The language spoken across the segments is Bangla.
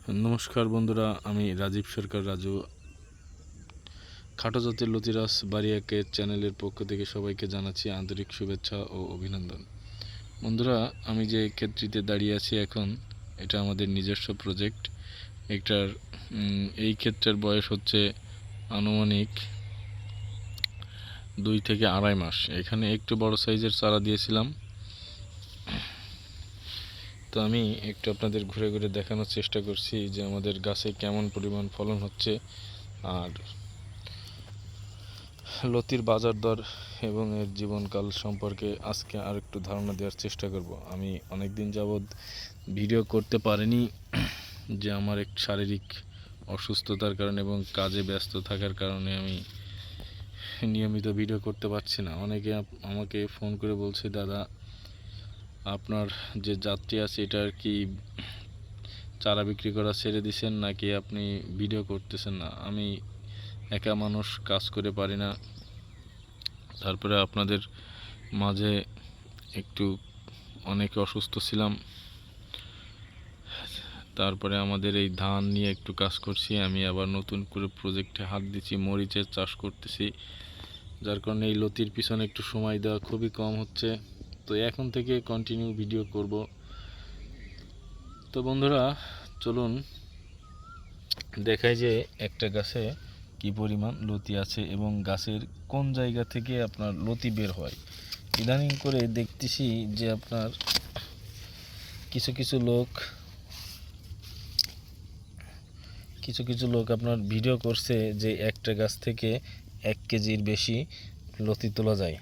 নমস্কার বন্ধুরা, আমি রাজীব সরকার রাজু। খাটো জাতের লতিরাজ বাড়িয়াকে চ্যানেলের পক্ষ থেকে সবাইকে জানাচ্ছি আন্তরিক শুভেচ্ছা ও অভিনন্দন। বন্ধুরা, আমি যে ক্ষেত্রটিতে দাঁড়িয়ে আছি এখন, এটা আমাদের নিজস্ব প্রজেক্ট। এই ক্ষেত্রের বয়স হচ্ছে আনুমানিক 2 থেকে 2.5 মাস। এখানে একটু বড় সাইজের চারা দিয়েছিলাম, তো আমি একটু আপনাদের ঘুরে ঘুরে দেখানোর চেষ্টা করছি যে আমাদের গাছে কেমন পরিমাণ ফলন হচ্ছে, আর লতির বাজার দর এবং এর জীবনকাল সম্পর্কে আজকে আর একটু ধারণা দেওয়ার চেষ্টা করব। আমি অনেক দিন যাবৎ ভিডিও করতে পারিনি, যে আমার এক শারীরিক অসুস্থতার কারণে এবং কাজে ব্যস্ত থাকার কারণে আমি নিয়মিত ভিডিও করতে পারছি না। অনেকে আমাকে ফোন করে বলছে, দাদা আপনার যে জাতটি আছে এটার কি চারা বিক্রি করা ছেড়ে দিছেন নাকি আপনি ভিডিও করতেছেন না? আমি একা মানুষ, কাজ করে পারি না। তারপরে আপনাদের মাঝে একটু অনেক অসুস্থ ছিলাম, তারপরে আমাদের এই ধান নিয়ে একটু কাজ করছি। আমি আবার নতুন করে প্রজেক্টে হাত দিচ্ছি, মরিচের চাষ করতেছি, যার কারণে এই লতির পিছনে একটু সময় দেওয়া খুবই কম হচ্ছে। তো এখন থেকে কন্টিনিউ ভিডিও করব। তো বন্ধুরা, চলুন দেখাই যে একটা গাছে কি পরিমাণ লতি আছে এবং গাছের কোন জায়গা থেকে আপনার লতি বের হয়। ইদানিং করে দেখতেছি যে আপনার কিছু কিছু লোক আপনার ভিডিও করছে যে একটা গাছ থেকে 1 কেজির বেশি লতি তোলা যায়।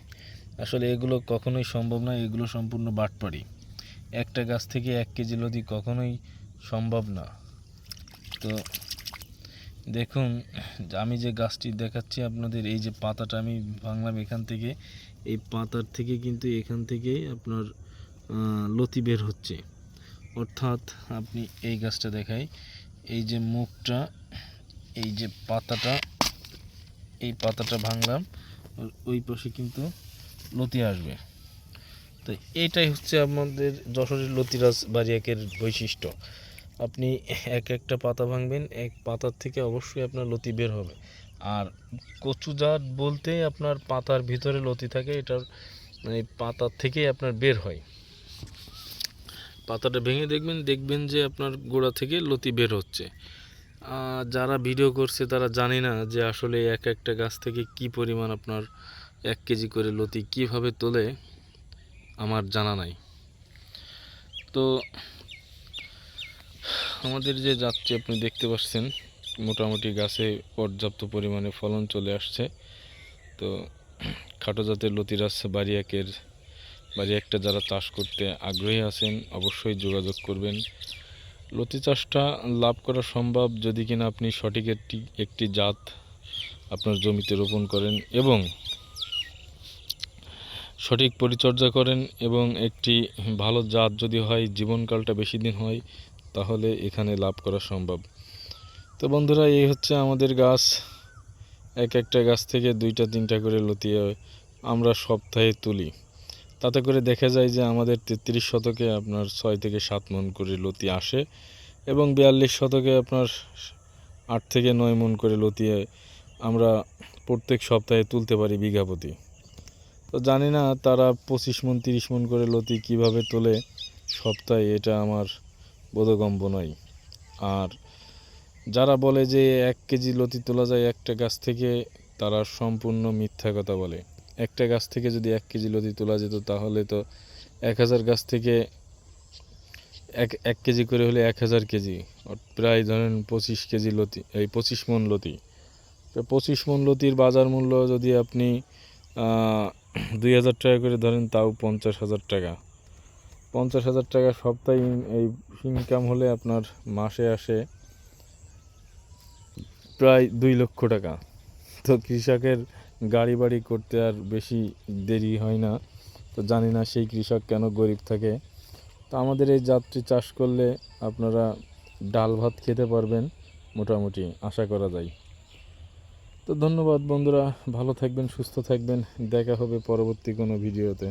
আসলে এগুলো কখনোই সম্ভব নয়, এগুলো সম্পূর্ণ বাটপাড়ি। একটা গাছ থেকে 1 কেজি লতি কখনোই সম্ভব না। তো দেখুন, আমি যে গাছটি দেখাচ্ছি আপনাদের, এই যে পাতাটা আমি ভাঙলাম এখান থেকে, এই পাতার থেকে কিন্তু এখান থেকেই আপনার লতি বের হচ্ছে। অর্থাৎ আপনি এই গাছটা দেখাই, এই যে মুখটা, এই যে পাতাটা, এই পাতাটা ভাঙলাম, ওই পাশে কিন্তু লতি আসবে। তো এইটাই হচ্ছে আমাদের যশোরের লতিরাজ বাড়িয়াকের বৈশিষ্ট্য। আপনি একটা পাতা ভাঙবেন, এক পাতার থেকে অবশ্যই আপনার লতি বের হবে। আর কচু জাত বলতে আপনার পাতার ভিতরে লতি থাকে, এটার এই পাতার থেকেই আপনার বের হয়। পাতাটা ভেঙে দেখবেন যে আপনার গোড়া থেকে লতি বের হচ্ছে। যারা ভিডিও করছে তারা জানে না যে আসলে একটা গাছ থেকে কি পরিমাণ আপনার 1 কেজি করে লতি কিভাবে তোলে, আমার জানা নাই। তো আমাদের যে জাতটি আপনি দেখতে পাচ্ছেন, মোটামুটি গাছে পর্যাপ্ত পরিমাণে ফলন চলে আসছে। তো খাটো জাতের লতিরাজ বাড়িয়াকটা যারা চাষ করতে আগ্রহী আছেন অবশ্যই যোগাযোগ করবেন। লতি চাষটা লাভ করা সম্ভব যদি কিনা আপনি সঠিক একটি জাত আপনার জমিতে রোপণ করেন এবং সঠিক পরিচর্যা করেন, এবং একটি ভালো জাত যদি হয়, জীবনকালটা বেশি দিন হয়, তাহলে এখানে লাভ করা সম্ভব। তো বন্ধুরা, এই হচ্ছে আমাদের গাছ। একটা গাছ থেকে 2-3টা করে লতি আমরা সপ্তাহে তুলি। তাতে করে দেখা যায় যে আমাদের 33 শতকে আপনার 6 থেকে 7 মণ করে লতি আসে এবং 42 শতকে আপনার 8 থেকে 9 মণ করে লতি আমরা প্রত্যেক সপ্তাহে তুলতে পারি বিঘা প্রতি। তো জানি না তারা 25 মণ 30 মণ করে লতি কিভাবে তোলে সপ্তাহে, এটা আমার বোধগম্য নয়। আর যারা বলে যে 1 কেজি লতি তোলা যায় একটা গাছ থেকে, তারা সম্পূর্ণ মিথ্যা কথা বলে। একটা গাছ থেকে যদি 1 কেজি লতি তোলা যেত তাহলে তো 1000 গাছ থেকে এক কেজি করে হলে 1000 কেজি, প্রায় ধরেন 25 কেজি লতি, এই 25 মণ লতি। তো 25 মণ লতির বাজার মূল্য যদি আপনি 2000 টাকা করে ধরেন, তাও 50,000 টাকা। 50,000 টাকা সপ্তাহে এই ইনকাম হলে আপনার মাসে আসে প্রায় 2 লক্ষ টাকা। তো কৃষকের গাড়ি বাড়ি করতে আর বেশি দেরি হয় না। তো জানি না সেই কৃষক কেন গরিব থাকে। তো আমাদের এই জাতটি চাষ করলে আপনারা ডাল ভাত খেতে পারবেন, মোটামুটি আশা করা যায়। তো ধন্যবাদ বন্ধুরা, ভালো থাকবেন, সুস্থ থাকবেন, দেখা হবে পরবর্তী কোনো ভিডিওতে।